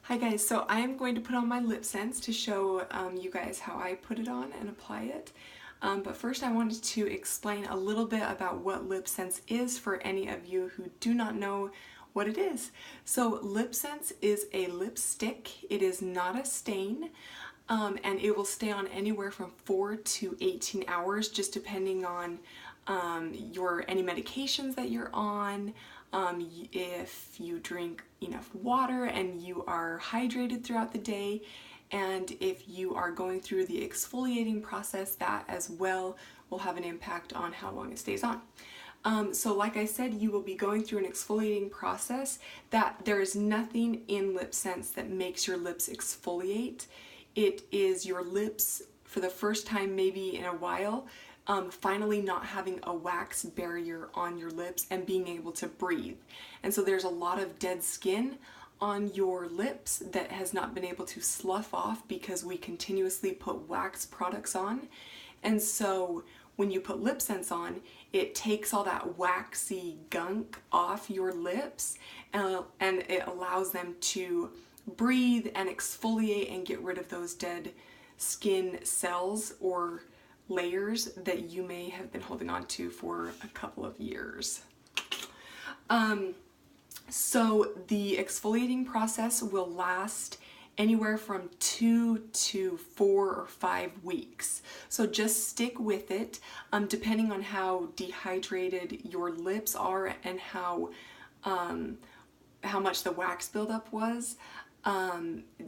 Hi guys, so I am going to put on my Lipsense to show you guys how I put it on and apply it. But first I wanted to explain a little bit about what Lipsense is for any of you who do not know what it is. So Lipsense is a lipstick. It is not a stain. And it will stay on anywhere from 4 to 18 hours, just depending on any medications that you're on, if you drink enough water and you are hydrated throughout the day, and if you are going through the exfoliating process, that as well will have an impact on how long it stays on. So like I said, you will be going through an exfoliating process. That there is nothing in Lipsense that makes your lips exfoliate. It is your lips, for the first time maybe in a while, finally not having a wax barrier on your lips and being able to breathe. And so there's a lot of dead skin on your lips that has not been able to slough off because we continuously put wax products on. And so when you put Lipsense on, it takes all that waxy gunk off your lips and it allows them to breathe and exfoliate and get rid of those dead skin cells or layers that you may have been holding on to for a couple of years. So the exfoliating process will last anywhere from 2 to 4 or 5 weeks. So just stick with it, depending on how dehydrated your lips are and how much the wax buildup was.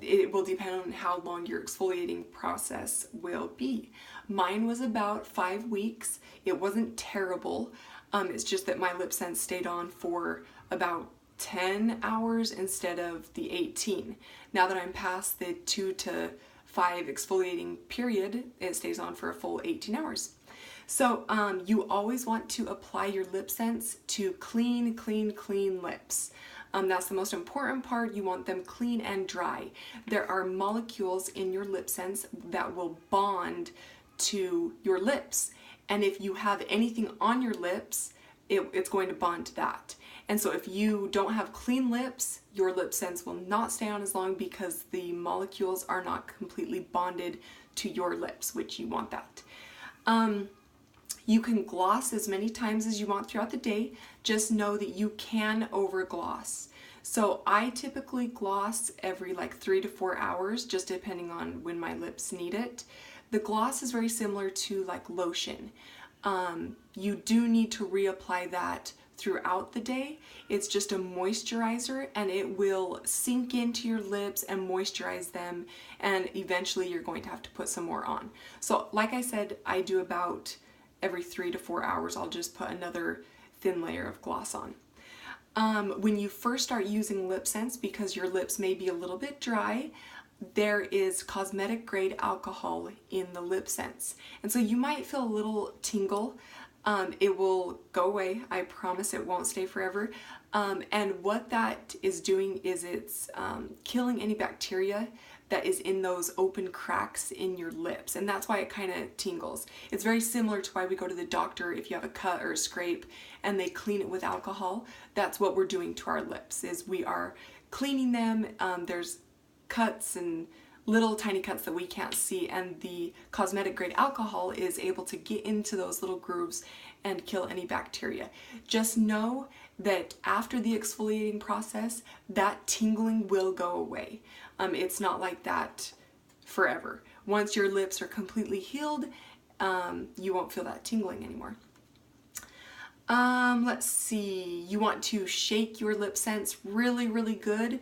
It will depend on how long your exfoliating process will be. Mine was about 5 weeks. It wasn't terrible. It's just that my Lipsense stayed on for about 10 hours instead of the 18. Now that I'm past the 2 to 5 exfoliating period, it stays on for a full 18 hours. So you always want to apply your Lipsense to clean lips. That's the most important part. You want them clean and dry. There are molecules in your Lipsense that will bond to your lips. And if you have anything on your lips, it's going to bond to that. And so if you don't have clean lips, your Lipsense will not stay on as long because the molecules are not completely bonded to your lips, which you want that. You can gloss as many times as you want throughout the day. Just know that you can over gloss. So I typically gloss every like 3 to 4 hours, just depending on when my lips need it. The gloss is very similar to like lotion. You do need to reapply that throughout the day. It's just a moisturizer and it will sink into your lips and moisturize them, and eventually you're going to have to put some more on. So like I said, I do about every 3 to 4 hours, I'll just put another thin layer of gloss on. When you first start using Lipsense, because your lips may be a little bit dry, there is cosmetic grade alcohol in the Lipsense. And so you might feel a little tingle. It will go away. I promise it won't stay forever. And what that is doing is it's killing any bacteria that is in those open cracks in your lips, and that's why it kind of tingles. It's very similar to why we go to the doctor if you have a cut or a scrape and they clean it with alcohol. That's what we're doing to our lips, is we are cleaning them. There's cuts and little tiny cuts that we can't see, and the cosmetic grade alcohol is able to get into those little grooves and kill any bacteria. Just know that after the exfoliating process, that tingling will go away. It's not like that forever. Once your lips are completely healed, you won't feel that tingling anymore. Let's see, you want to shake your Lipsense really good.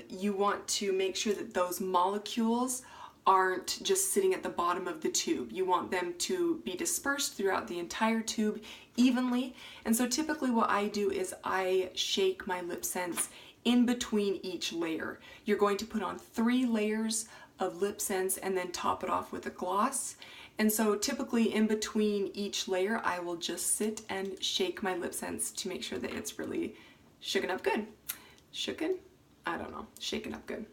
You want to make sure that those molecules aren't just sitting at the bottom of the tube. You want them to be dispersed throughout the entire tube evenly. And so typically what I do is I shake my Lipsense in between each layer. You're going to put on 3 layers of Lipsense and then top it off with a gloss. And so typically in between each layer, I will just sit and shake my Lipsense to make sure that it's really shooken up good. Shooken? I don't know, shaken up good.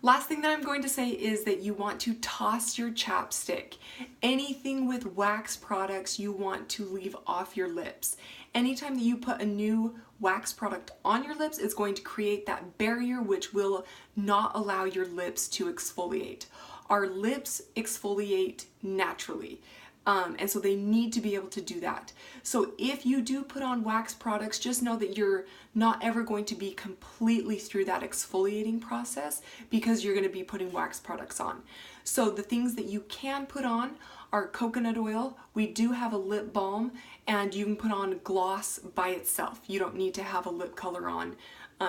Last thing that I'm going to say is that you want to toss your chapstick. Anything with wax products you want to leave off your lips. Anytime that you put a new wax product on your lips, it's going to create that barrier which will not allow your lips to exfoliate. Our lips exfoliate naturally. And so they need to be able to do that. So if you do put on wax products, just know that you're not ever going to be completely through that exfoliating process because you're going to be putting wax products on. So the things that you can put on are coconut oil. We do have a lip balm, and you can put on gloss by itself. You don't need to have a lip color on.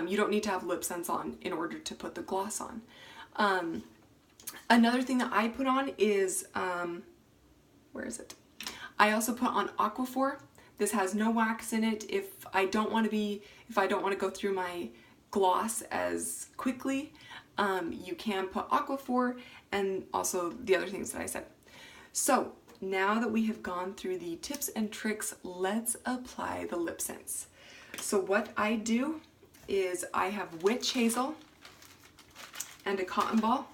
You don't need to have Lipsense on in order to put the gloss on. Another thing that I put on is where is it? I also put on Aquaphor. This has no wax in it. If I don't want to go through my gloss as quickly, you can put Aquaphor and also the other things that I said. So now that we have gone through the tips and tricks, let's apply the Lipsense. So what I do is I have witch hazel and a cotton ball.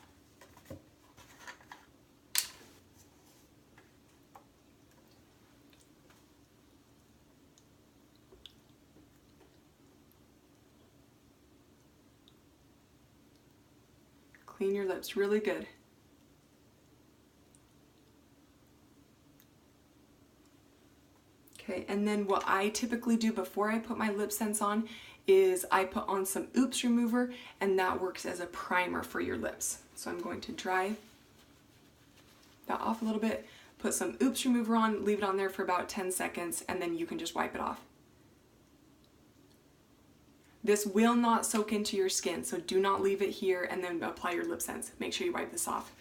Clean your lips really good. Okay, and then what I typically do before I put my Lipsense on is I put on some Oops Remover, and that works as a primer for your lips. So I'm going to dry that off a little bit, put some Oops Remover on, leave it on there for about 10 seconds, and then you can just wipe it off. This will not soak into your skin, so do not leave it here and then apply your Lipsense. Make sure you wipe this off.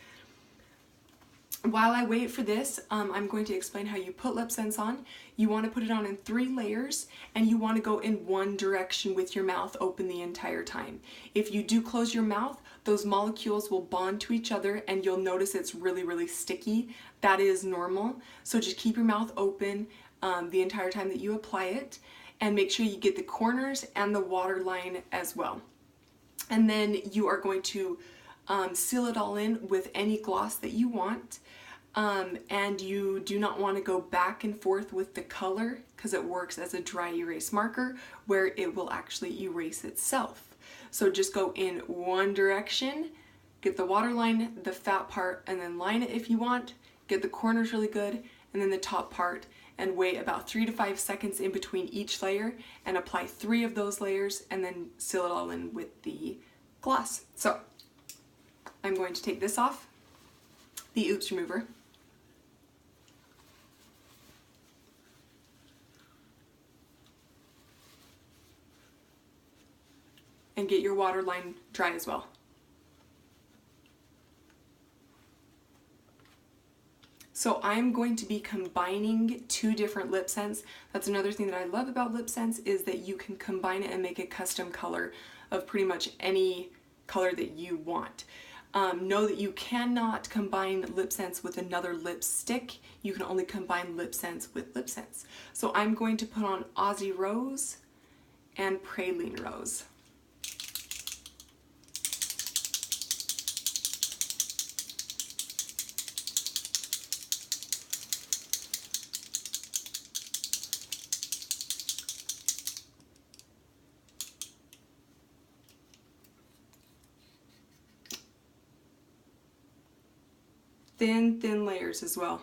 While I wait for this, I'm going to explain how you put Lipsense on. You want to put it on in 3 layers, and you want to go in one direction with your mouth open the entire time. If you do close your mouth, those molecules will bond to each other, and you'll notice it's really, really sticky. That is normal. So just keep your mouth open the entire time that you apply it, and make sure you get the corners and the waterline as well. And then you are going to seal it all in with any gloss that you want. And you do not want to go back and forth with the color because it works as a dry erase marker where it will actually erase itself. So just go in one direction, get the waterline, the fat part, and then line it if you want. Get the corners really good, and then the top part, and wait about 3 to 5 seconds in between each layer and apply 3 of those layers and then seal it all in with the gloss. So I'm going to take this off, the Oops Remover. And get your waterline dry as well. So I'm going to be combining 2 different lip scents. That's another thing that I love about Lipsense is that you can combine it and make a custom color of pretty much any color that you want. Know that you cannot combine Lipsense with another lipstick. You can only combine Lipsense with Lipsense. So I'm going to put on Aussie Rose and Praline Rose. Thin layers as well.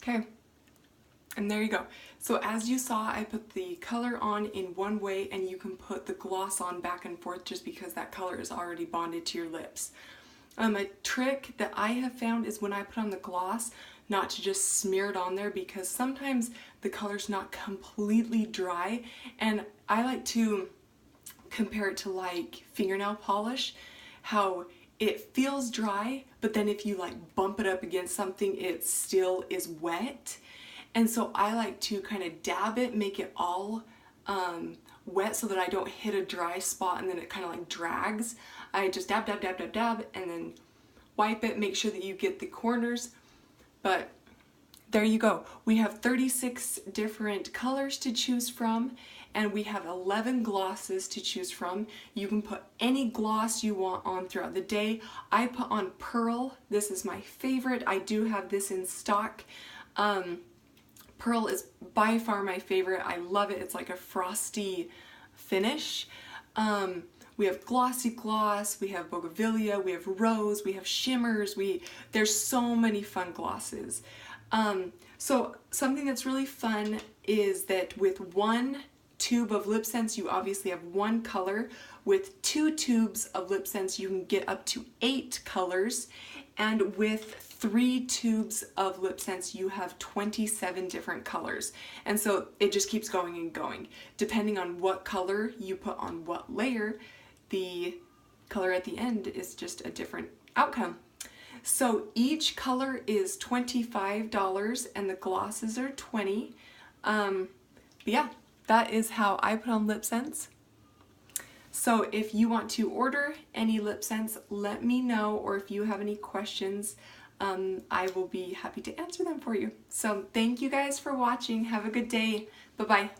Okay. And there you go. So as you saw, I put the color on in one way, and you can put the gloss on back and forth just because that color is already bonded to your lips. A trick that I have found is when I put on the gloss, not to just smear it on there, because sometimes the color's not completely dry, and I like to compare it to like fingernail polish, how it feels dry, but then if you like bump it up against something, it still is wet. And so I like to kind of dab it, make it all wet so that I don't hit a dry spot and then it kind of like drags. I just dab, dab, dab, dab, dab, and then wipe it, make sure that you get the corners. But there you go. We have 36 different colors to choose from, and we have 11 glosses to choose from. You can put any gloss you want on throughout the day. I put on Pearl. This is my favorite. I do have this in stock. Pearl is by far my favorite. I love it. It's like a frosty finish. We have Glossy Gloss, we have Bougainvillea, we have Rose, we have Shimmers, there's so many fun glosses. So something that's really fun is that with one tube of Lipsense, you obviously have one color. With 2 tubes of Lipsense, you can get up to 8 colors. And with 3 tubes of Lipsense, you have 27 different colors. And so it just keeps going and going. Depending on what color you put on what layer, the color at the end is just a different outcome. So each color is $25 and the glosses are $20. But yeah, that is how I put on Lipsense. So if you want to order any Lipsense, let me know, or if you have any questions, I will be happy to answer them for you. So thank you guys for watching. Have a good day. Bye-bye.